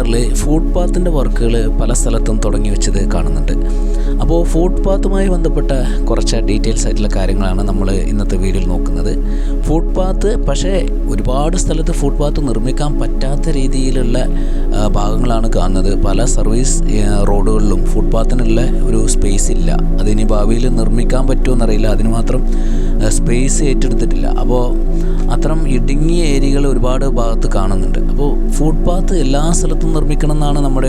ബസാറിൽ ഫുട്പാത്തിൻ്റെ വർക്കുകൾ പല സ്ഥലത്തും തുടങ്ങി വെച്ചത് കാണുന്നുണ്ട്. അപ്പോൾ ഫുട്പാത്തുമായി ബന്ധപ്പെട്ട കുറച്ച് ഡീറ്റെയിൽസ് ആയിട്ടുള്ള കാര്യങ്ങളാണ് നമ്മൾ ഇന്നത്തെ വീഡിയോയിൽ നോക്കുന്നത്. ഫുട്പാത്ത് പക്ഷേ ഒരുപാട് സ്ഥലത്ത് ഫുട്പാത്ത് നിർമ്മിക്കാൻ പറ്റാത്ത രീതിയിലുള്ള ഭാഗങ്ങളാണ് കാണുന്നത്. പല സർവീസ് റോഡുകളിലും ഫുട്പാത്തിനുള്ള ഒരു സ്പേസ് ഇല്ല. അതിനി ഭാവിയിൽ നിർമ്മിക്കാൻ പറ്റുമോ എന്നറിയില്ല, അതിന് മാത്രം സ്പേസ് ഏറ്റെടുത്തിട്ടില്ല. അപ്പോൾ അത്തരം ഇടുങ്ങിയ ഏരിയകൾ ഒരുപാട് ഭാഗത്ത് കാണുന്നുണ്ട്. അപ്പോൾ ഫുട്പാത്ത് എല്ലാ സ്ഥലത്തും നിർമ്മിക്കണം എന്നാണ് നമ്മുടെ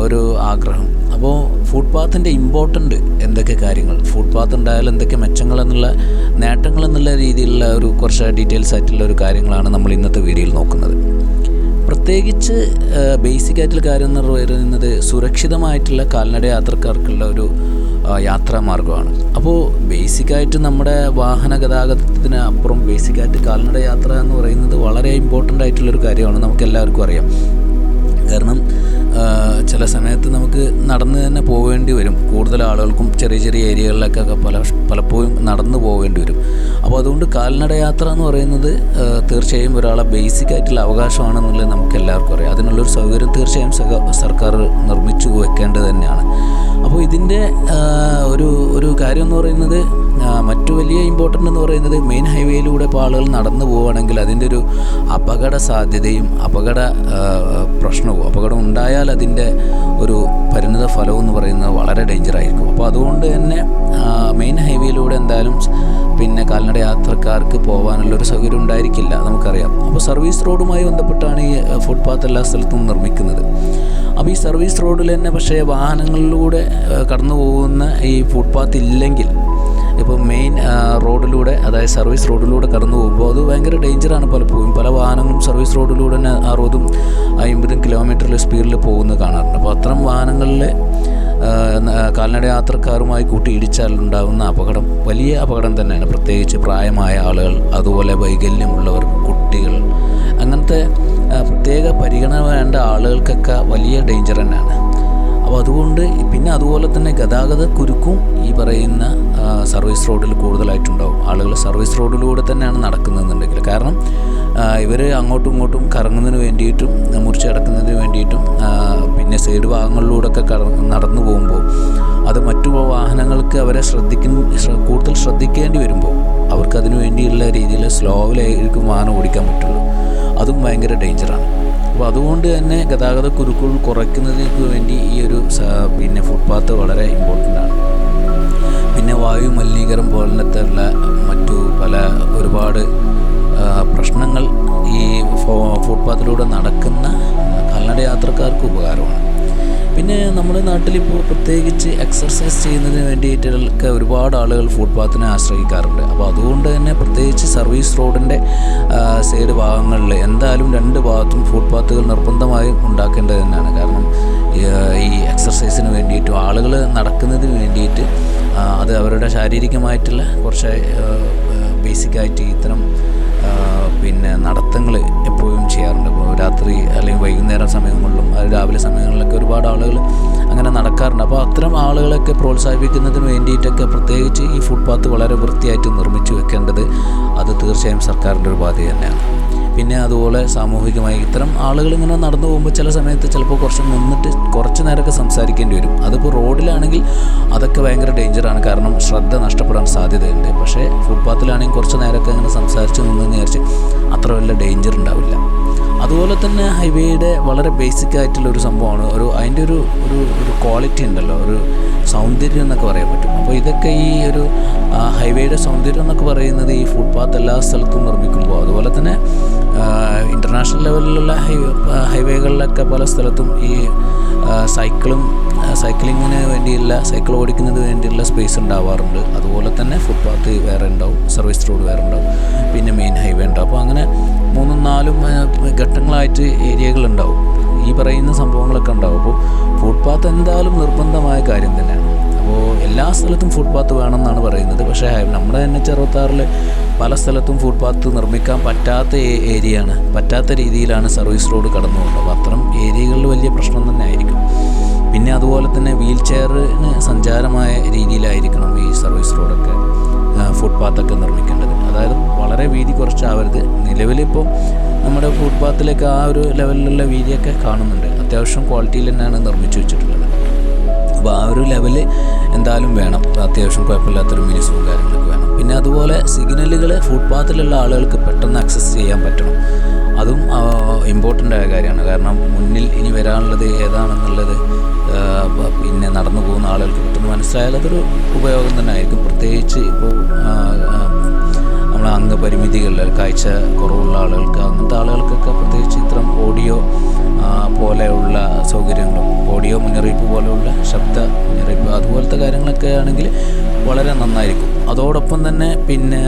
ഒരു ആഗ്രഹം. അപ്പോൾ ഫുട്പാത്തിൻ്റെ ഇമ്പോർട്ടൻ്റ് എന്തൊക്കെ കാര്യങ്ങൾ, ഫുട്പാത്ത് ഉണ്ടായാൽ എന്തൊക്കെ മെച്ചങ്ങൾ എന്നുള്ള നേട്ടങ്ങൾ എന്നുള്ള രീതിയിലുള്ള ഒരു കുറച്ച് ഡീറ്റെയിൽസ് ആയിട്ടുള്ള ഒരു കാര്യങ്ങളാണ് നമ്മൾ ഇന്നത്തെ വീഡിയോയിൽ നോക്കുന്നത്. പ്രത്യേകിച്ച് ബേസിക് ആയിട്ടുള്ള കാര്യം എന്ന് പറയുന്നത് സുരക്ഷിതമായിട്ടുള്ള കാൽനട യാത്രക്കാർക്കുള്ള ഒരു യാത്രാ മാർഗ്ഗമാണ്. അപ്പോൾ ബേസിക്കായിട്ട് നമ്മുടെ വാഹന ഗതാഗതത്തിന് അപ്പുറം ബേസിക്കായിട്ട് കാൽനട യാത്ര എന്ന് പറയുന്നത് വളരെ ഇമ്പോർട്ടൻ്റ് ആയിട്ടുള്ളൊരു കാര്യമാണ്, നമുക്ക് എല്ലാവർക്കും അറിയാം. കാരണം ചില സമയത്ത് നമുക്ക് നടന്ന് തന്നെ പോവേണ്ടി വരും. കൂടുതൽ ആളുകൾക്കും ചെറിയ ചെറിയ ഏരിയകളിലൊക്കെ പലപ്പോഴും നടന്നു പോവേണ്ടി വരും. അപ്പോൾ അതുകൊണ്ട് കാൽനട യാത്ര എന്ന് പറയുന്നത് തീർച്ചയായും ഒരാളെ ബേസിക് ആയിട്ടുള്ള അവകാശമാണെന്നുള്ളത് നമുക്ക് എല്ലാവർക്കും അറിയാം. അതിനുള്ളൊരു സൗകര്യം തീർച്ചയായും സർക്കാർ നിർമ്മിച്ചു വെക്കേണ്ടത് തന്നെയാണ്. അപ്പോൾ ഇതിൻ്റെ ഒരു കാര്യം എന്ന് പറയുന്നത് മറ്റു വലിയ ഇമ്പോർട്ടൻ്റ് എന്ന് പറയുന്നത് മെയിൻ ഹൈവേയിലൂടെ ഇപ്പോൾ ആളുകൾ നടന്നു പോവുകയാണെങ്കിൽ അതിൻ്റെ ഒരു അപകട സാധ്യതയും അപകടം ഉണ്ടായാൽ അതിൻ്റെ ഒരു പരിണിത ഫലം എന്ന് പറയുന്നത് വളരെ ഡേഞ്ചറായിരിക്കും. അപ്പോൾ അതുകൊണ്ട് തന്നെ മെയിൻ ഹൈവേയിലൂടെ എന്തായാലും പിന്നെ കാൽനട യാത്രക്കാർക്ക് പോകാനുള്ളൊരു സൗകര്യം ഉണ്ടായിരിക്കില്ല, നമുക്കറിയാം. അപ്പോൾ സർവീസ് റോഡുമായി ബന്ധപ്പെട്ടാണ് ഈ ഫുട്പാത്ത് എല്ലാ സ്ഥലത്തും നിർമ്മിക്കുന്നത്. അപ്പോൾ ഈ സർവീസ് റോഡിൽ തന്നെ പക്ഷേ വാഹനങ്ങളിലൂടെ കടന്നു പോകുന്ന ഈ ഫുട്പാത്ത് ഇല്ലെങ്കിൽ ഇപ്പോൾ മെയിൻ റോഡിലൂടെ, അതായത് സർവീസ് റോഡിലൂടെ കടന്നു പോകുമ്പോൾ അത് ഭയങ്കര ഡേഞ്ചറാണ്. പലപ്പോഴും പല വാഹനങ്ങളും സർവീസ് റോഡിലൂടെ തന്നെ 60-50 കിലോമീറ്ററിൽ സ്പീഡിൽ പോകുന്നത് കാണാറുണ്ട്. അപ്പോൾ അത്തരം വാഹനങ്ങളിൽ കാൽനട യാത്രക്കാരുമായി കൂട്ടിയിടിച്ചാൽ ഉണ്ടാകുന്ന അപകടം വലിയ അപകടം തന്നെയാണ്. പ്രത്യേകിച്ച് പ്രായമായ ആളുകൾ, അതുപോലെ വൈകല്യമുള്ളവർ, കുട്ടികൾ, അങ്ങനത്തെ പ്രത്യേക പരിഗണന വേണ്ട ആളുകൾക്കൊക്കെ വലിയ ഡേഞ്ചർ തന്നെയാണ്. അപ്പോൾ അതുകൊണ്ട് പിന്നെ അതുപോലെ തന്നെ ഗതാഗത കുരുക്കും ഈ പറയുന്ന സർവീസ് റോഡിൽ കൂടുതലായിട്ടുണ്ടാവും. ആളുകൾ സർവീസ് റോഡിലൂടെ തന്നെയാണ് നടക്കുന്നതെന്നുണ്ടെങ്കിൽ, കാരണം ഇവർ അങ്ങോട്ടും ഇങ്ങോട്ടും കറങ്ങുന്നതിന് വേണ്ടിയിട്ടും മുറിച്ച് കിടക്കുന്നതിന് വേണ്ടിയിട്ടും പിന്നെ സൈഡ് ഭാഗങ്ങളിലൂടെയൊക്കെ നടന്നു പോകുമ്പോൾ അത് മറ്റു വാഹനങ്ങൾക്ക് അവരെ കൂടുതൽ ശ്രദ്ധിക്കേണ്ടി വരുമ്പോൾ അവർക്കതിനു വേണ്ടിയുള്ള രീതിയിൽ സ്ലോവിലായിരിക്കും വാഹനം ഓടിക്കാൻ പറ്റുള്ളൂ. അതും ഭയങ്കര ഡേഞ്ചറാണ്. അപ്പോൾ അതുകൊണ്ട് തന്നെ ഗതാഗത കുരുക്കുകൾ കുറയ്ക്കുന്നതിന് വേണ്ടി ഈ ഒരു പിന്നെ ഫുട്പാത്ത് വളരെ ഇമ്പോർട്ടൻ്റ് ആണ്. പിന്നെ വായു മലിനീകരണം പോലത്തെ മറ്റു ഒരുപാട് പ്രശ്നങ്ങൾ ഈ ഫുട്പാത്തിലൂടെ നടക്കുന്ന കാൽനട യാത്രക്കാർക്ക് ഉപകാരമാണ്. പിന്നെ നമ്മുടെ നാട്ടിലിപ്പോൾ പ്രത്യേകിച്ച് എക്സർസൈസ് ചെയ്യുന്നതിന് വേണ്ടിയിട്ടൊക്കെ ഒരുപാട് ആളുകൾ ഫുട്പാത്തിനെ ആശ്രയിക്കാറുണ്ട്. അപ്പോൾ അതുകൊണ്ട് തന്നെ പ്രത്യേകിച്ച് സർവീസ് റോഡിൻ്റെ സൈഡ് ഭാഗങ്ങളിൽ എന്തായാലും 2 ഭാഗത്തും ഫുട്പാത്തുകൾ നിർബന്ധമായും ഉണ്ടാക്കേണ്ടത് തന്നെയാണ്. കാരണം ഈ എക്സർസൈസിന് വേണ്ടിയിട്ടും ആളുകൾ നടക്കുന്നതിന് വേണ്ടിയിട്ട് അത് അവരുടെ ശാരീരികമായിട്ടുള്ള കുറച്ച് ബേസിക്കായിട്ട് ഇത്തരം പിന്നെ നടത്തങ്ങൾ എപ്പോഴും ചെയ്യാറുണ്ട്. ഇപ്പോൾ രാത്രി അല്ലെങ്കിൽ വൈകുന്നേരം സമയങ്ങളിലും രാവിലെ സമയങ്ങളിലൊക്കെ ഒരുപാട് ആളുകൾ അങ്ങനെ നടക്കാറുണ്ട്. അപ്പോൾ അത്തരം ആളുകളൊക്കെ പ്രോത്സാഹിപ്പിക്കുന്നതിന് വേണ്ടിയിട്ടൊക്കെ പ്രത്യേകിച്ച് ഈ ഫുട്പാത്ത് വളരെ വൃത്തിയായിട്ട് നിർമ്മിച്ചു വെക്കേണ്ടത് അത് തീർച്ചയായും സർക്കാരിൻ്റെ ഒരു ബാധ്യത തന്നെയാണ്. പിന്നെ അതുപോലെ സാമൂഹികമായി ഇത്തരം ആളുകൾ ഇങ്ങനെ നടന്നു പോകുമ്പോൾ ചില സമയത്ത് ചിലപ്പോൾ കുറച്ച് നിന്നിട്ട് കുറച്ച് നേരമൊക്കെ സംസാരിക്കേണ്ടി വരും. അതിപ്പോൾ റോഡിലാണെങ്കിൽ അതൊക്കെ ഭയങ്കര ഡേഞ്ചറാണ്, കാരണം ശ്രദ്ധ നഷ്ടപ്പെടാൻ സാധ്യതയുണ്ട്. പക്ഷേ ഫുട്പാത്തിലാണെങ്കിൽ കുറച്ച് നേരമൊക്കെ ഇങ്ങനെ സംസാരിച്ച് നിന്നെന്ന് വിചാരിച്ച് അത്ര വലിയ ഡേഞ്ചർ ഉണ്ടാവില്ല. അതുപോലെ തന്നെ ഹൈവേയുടെ വളരെ ബേസിക് ആയിട്ടുള്ളൊരു സംഭവമാണ് അതിൻ്റെ ഒരു ക്വാളിറ്റി ഉണ്ടല്ലോ, ഒരു സൗന്ദര്യം എന്നൊക്കെ പറയാൻ പറ്റും. അപ്പോൾ ഇതൊക്കെ ഈ ഒരു ഹൈവേയുടെ സൗന്ദര്യം എന്നൊക്കെ പറയുന്നത് ഈ ഫുട്പാത്ത് എല്ലാ സ്ഥലത്തും നിർമ്മിക്കുമ്പോൾ, അതുപോലെ തന്നെ ഇൻ്റർനാഷണൽ ലെവലിലുള്ള ഹൈവേകളിലൊക്കെ പല സ്ഥലത്തും ഈ സൈക്ലിങ്ങിന് വേണ്ടിയുള്ള സൈക്കിൾ ഓടിക്കുന്നതിന് വേണ്ടിയുള്ള സ്പേസ് ഉണ്ടാവാറുണ്ട്. അതുപോലെ തന്നെ ഫുട്പാത്ത് വേറെ ഉണ്ടാവും, സർവീസ് റോഡ് വേറെ ഉണ്ടാവും, പിന്നെ മെയിൻ ഹൈവേ ഉണ്ടാവും. അപ്പോൾ അങ്ങനെ 3-4 ഘട്ടങ്ങളായിട്ട് ഏരിയകളുണ്ടാവും. ഈ പറയുന്ന സംഭവങ്ങളൊക്കെ ഉണ്ടാവും. അപ്പോൾ ഫുട്പാത്ത് എന്തായാലും നിർബന്ധമായ കാര്യം തന്നെയാണ്. അപ്പോൾ എല്ലാ സ്ഥലത്തും ഫുട്പാത്ത് വേണമെന്നാണ് പറയുന്നത്. പക്ഷേ നമ്മുടെ NH-66 പല സ്ഥലത്തും ഫുട്പാത്ത് നിർമ്മിക്കാൻ പറ്റാത്ത രീതിയിലാണ് സർവീസ് റോഡ് കടന്നു പോകുന്നത്. അപ്പോൾ അത്തരം ഏരിയകളിൽ വലിയ പ്രശ്നം തന്നെ ആയിരിക്കും. പിന്നെ അതുപോലെ തന്നെ വീൽ ചെയറിന് സഞ്ചാരമായ രീതിയിലായിരിക്കണം ഈ സർവീസ് റോഡൊക്കെ ഫുട്പാത്തൊക്കെ നിർമ്മിക്കേണ്ടത്. അതായത് വളരെ വീതി കുറച്ചാവരുത്. നിലവിലിപ്പോൾ നമ്മുടെ ഫുട്പാത്തിലേക്ക് ആ ഒരു ലെവലിലുള്ള വീതിയൊക്കെ കാണുന്നുണ്ട്. അത്യാവശ്യം ക്വാളിറ്റിയിൽ തന്നെയാണ് നിർമ്മിച്ചു വെച്ചിട്ടുള്ളത്. അപ്പോൾ ആ ഒരു ലെവല് എന്തായാലും വേണം. അത്യാവശ്യം കുഴപ്പമില്ലാത്തൊരു മിനിസവും കാര്യങ്ങളൊക്കെ വേണം. പിന്നെ അതുപോലെ സിഗ്നലുകൾ ഫുട്പാത്തിലുള്ള ആളുകൾക്ക് പെട്ടെന്ന് ആക്സസ് ചെയ്യാൻ പറ്റണം. അതും ഇമ്പോർട്ടൻ്റ് ആയ കാര്യമാണ്. കാരണം മുന്നിൽ ഇനി വരാനുള്ളത് ഏതാണെന്നുള്ളത് പിന്നെ നടന്നു പോകുന്ന ആളുകൾക്ക് പെട്ടെന്ന് മനസ്സിലായാൽ അതൊരു ഉപയോഗം തന്നെ ആയിരിക്കും. പ്രത്യേകിച്ച് ഇപ്പോൾ നമ്മളെ അംഗപരിമിതികളിൽ കാഴ്ച കുറവുള്ള ആളുകൾക്ക്, അങ്ങനത്തെ ആളുകൾക്കൊക്കെ പ്രത്യേകിച്ച് ഇത്തരം ഓഡിയോ പോലെയുള്ള സൗകര്യങ്ങളും ഓഡിയോ മുന്നറിയിപ്പ് പോലെയുള്ള ശബ്ദ മുന്നറിയിപ്പ് അതുപോലത്തെ കാര്യങ്ങളൊക്കെ ആണെങ്കിൽ വളരെ നന്നായിരിക്കും. അതോടൊപ്പം തന്നെ പിന്നെ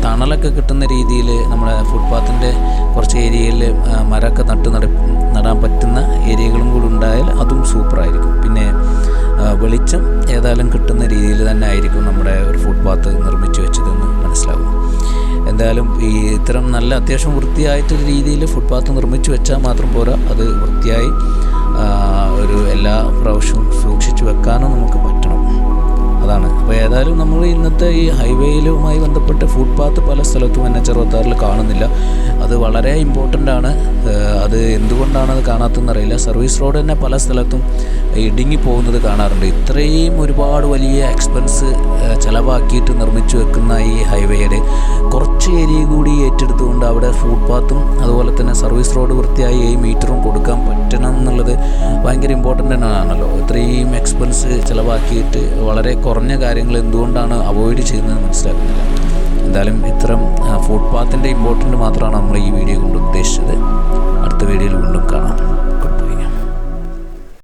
തണലൊക്കെ കിട്ടുന്ന രീതിയിൽ നമ്മുടെ ഫുട്പാത്തിൻ്റെ കുറച്ച് ഏരിയയിൽ മരമൊക്കെ നടാൻ പറ്റുന്ന ഏരിയകളും കൂടി ഉണ്ടായാൽ അതും സൂപ്പറായിരിക്കും. പിന്നെ വെളിച്ചം ഏതായാലും കിട്ടുന്ന രീതിയിൽ തന്നെ ആയിരിക്കും നമ്മുടെ ഒരു ഫുട്പാത്ത് നിർമ്മിച്ചു വെച്ചതെന്ന് മനസ്സിലാകും. എന്തായാലും ഈ ഇത്തരം നല്ല അത്യാവശ്യം വൃത്തിയായിട്ടൊരു രീതിയിൽ ഫുട്പാത്ത് നിർമ്മിച്ചു വെച്ചാൽ മാത്രം പോരാ, അത് വൃത്തിയായി ഒരു എല്ലാ പ്രാവശ്യവും സൂക്ഷിച്ചു വെക്കാനും നമുക്ക് പറ്റണം. അതാണ്. അപ്പോൾ ഏതായാലും നമ്മൾ ഇന്നത്തെ ഈ ഹൈവേയിലുമായി ബന്ധപ്പെട്ട് ഫുട്പാത്ത് പല സ്ഥലത്തും NH-66 കാണുന്നില്ല. അത് വളരെ ഇമ്പോർട്ടൻ്റ് ആണ്. അത് എന്തുകൊണ്ടാണത് കാണാത്തതെന്നറിയില്ല. സർവീസ് റോഡ് തന്നെ പല സ്ഥലത്തും ഇടുങ്ങി പോകുന്നത് കാണാറുണ്ട്. ഇത്രയും ഒരുപാട് വലിയ എക്സ്പെൻസ് ചിലവാക്കിയിട്ട് നിർമ്മിച്ചു വെക്കുന്ന ഈ ഹൈവേയുടെ കുറച്ച് ഏരിയ കൂടി ഏറ്റെടുത്തുകൊണ്ട് അവിടെ ഫുട്പാത്തും അതുപോലെ തന്നെ സർവീസ് റോഡ് വൃത്തിയായി ഈ മീറ്ററും കൊടുക്കാൻ പറ്റണം എന്നുള്ളത് ഭയങ്കര ഇമ്പോർട്ടൻ്റ് ആണല്ലോ. ഇത്രയും എക്സ്പെൻസ് ചിലവാക്കിയിട്ട് വളരെ കുറഞ്ഞ കാര്യങ്ങൾ എന്തുകൊണ്ടാണ് അവോയ്ഡ് ചെയ്യുന്നത് മനസ്സിലാക്കുന്നില്ല. എന്തായാലും ഇത്തരം ഫുട്പാത്തിൻ്റെ ഇമ്പോർട്ടൻ്റ് മാത്രമാണ് നമ്മൾ ഈ വീഡിയോ കൊണ്ട് ഉദ്ദേശിച്ചത്. അടുത്ത വീഡിയോയിൽ വീണ്ടും കാണാം.